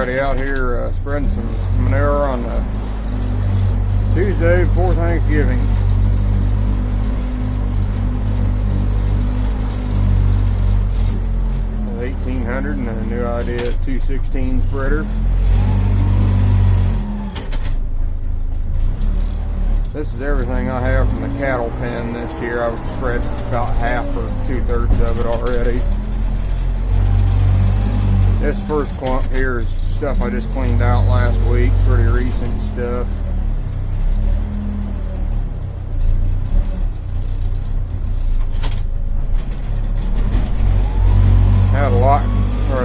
Alrighty, out here spreading some manure on Tuesday before Thanksgiving. An 1800 and a new idea 216 spreader. This is everything I have from the cattle pen this year. I've spread about half or 2/3 of it already. This first clump here is stuff I just cleaned out last week, pretty recent stuff. Had a lot for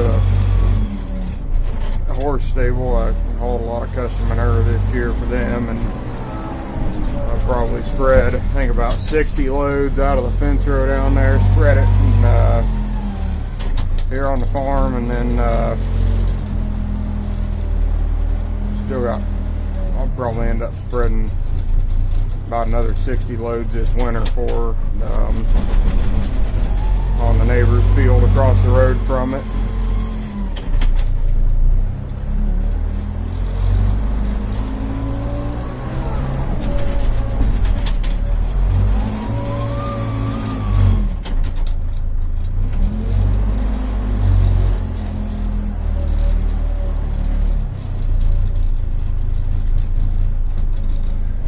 the horse stable. I hauled a lot of custom manure this year for them, and I probably spread, I think, about 60 loads out of the fence row down there, spread it, and here on the farm, and then still got, I'll probably end up spreading about another 60 loads this winter for on the neighbor's field across the road from it.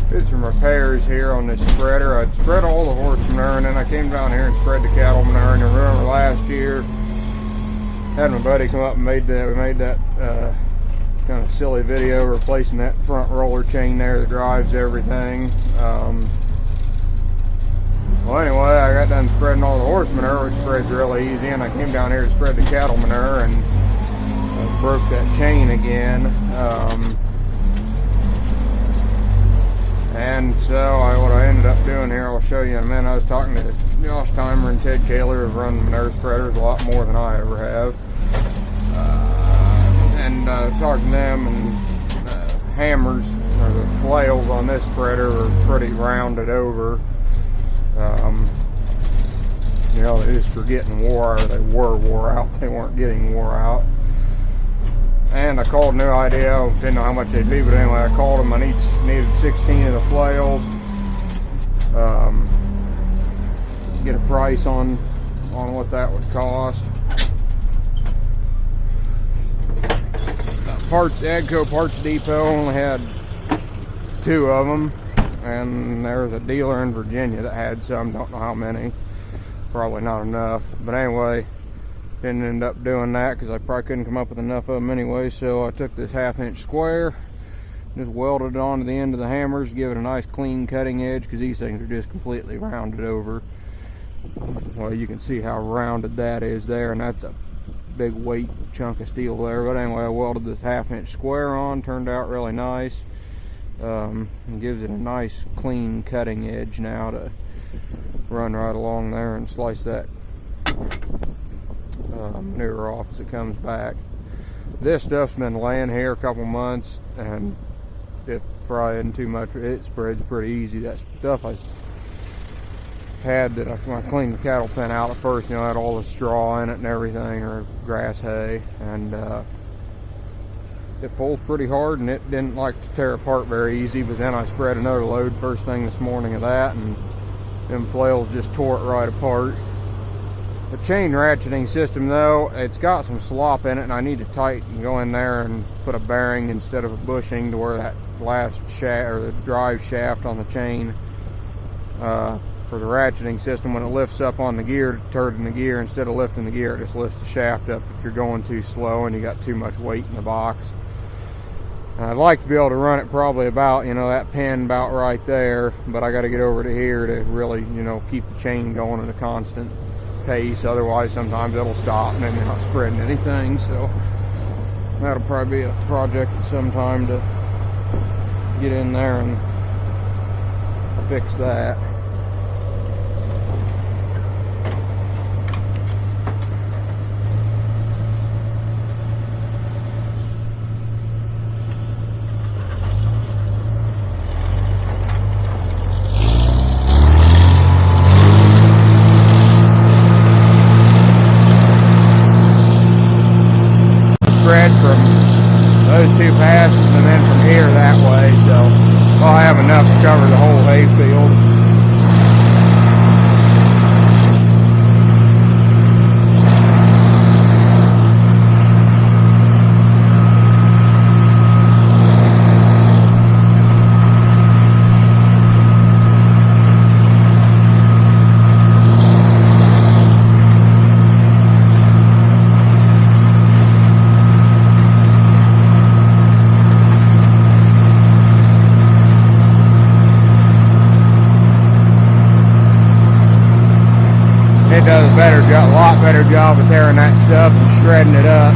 Did some repairs here on this spreader. I'd spread all the horse manure, and then I came down here and spread the cattle manure. And I remember last year, had my buddy come up and we made that kind of silly video replacing that front roller chain there that drives everything. Well, anyway, I got done spreading all the horse manure, which spreads really easy, and I came down here to spread the cattle manure, and broke that chain again. And so what I ended up doing here, I'll show you in a minute. I was talking to Josh Timer and Ted Kaler, who've run manure spreaders a lot more than I ever have. And talked to them, and hammers, or the flails on this spreader, are pretty rounded over. You know, they just were getting wore out, or they were wore out. They weren't getting wore out. And I called New Idea. Didn't know how much they'd be, but anyway, I called them. I needed 16 of the flails. Get a price on what that would cost. Agco Parts Depot only had 2 of them, and there was a dealer in Virginia that had some. Don't know how many. Probably not enough. But anyway, didn't end up doing that because I probably couldn't come up with enough of them anyway. So I took this 1/2 inch square, just welded it onto the end of the hammers, give it a nice clean cutting edge, because these things are just completely rounded over. Well, you can see how rounded that is there, and that's a big weight chunk of steel there. But anyway, I welded this 1/2 inch square on, turned out really nice. And gives it a nice clean cutting edge now to run right along there and slice that manure off as it comes back. This stuff's been laying here a couple months, and it probably isn't too much. It spreads pretty easy. That stuff I had that when I cleaned the cattle pen out at first, you know, had all the straw in it and everything, or grass hay, and it pulls pretty hard, and it didn't like to tear apart very easy. But then I spread another load first thing this morning of that, and them flails just tore it right apart. The chain ratcheting system, though, it's got some slop in it, and I need to go in there and put a bearing instead of a bushing to where that last shaft, or the drive shaft on the chain for the ratcheting system, when it lifts up on the gear to turn in the gear, instead of lifting the gear, it just lifts the shaft up if you're going too slow and you got too much weight in the box. And I'd like to be able to run it probably about, you know, that pin about right there, but I got to get over to here to really, you know, keep the chain going at a constant pace. Otherwise, sometimes it'll stop and then you're not spreading anything. So that'll probably be a project at some time to get in there and fix that. Spread from those two passes and then from here that way, so I'll have enough to cover the whole hay field. It does a better job, a lot better job of tearing that stuff and shredding it up.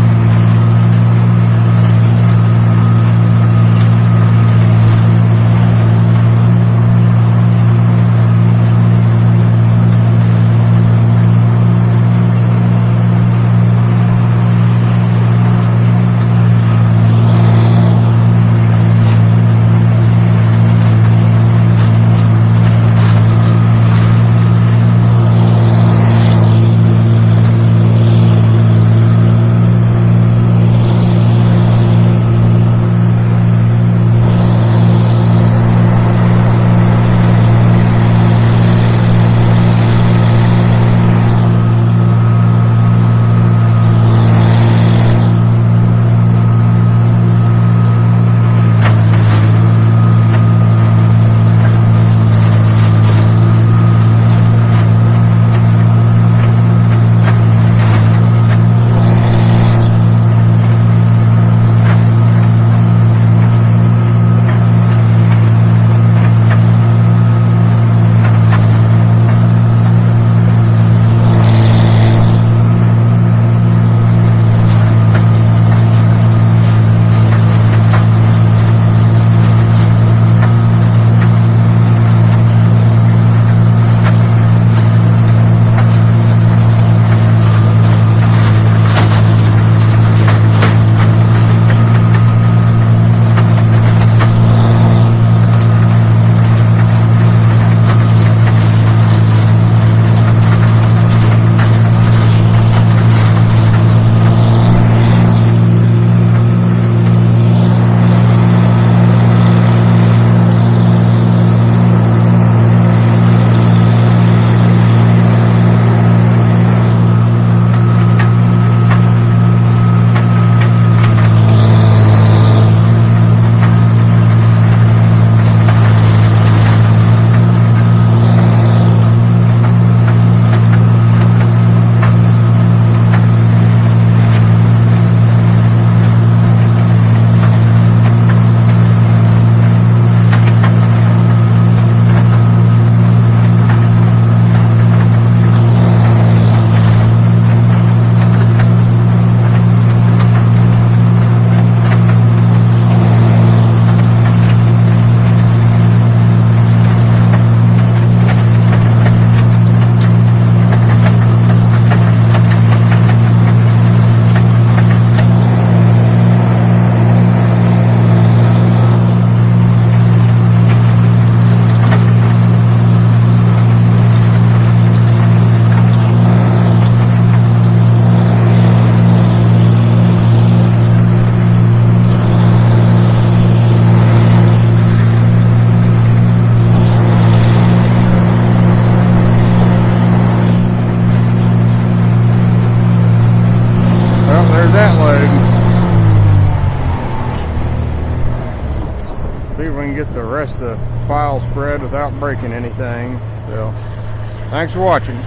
That load. See if we can get the rest of the pile spread without breaking anything. So, thanks for watching.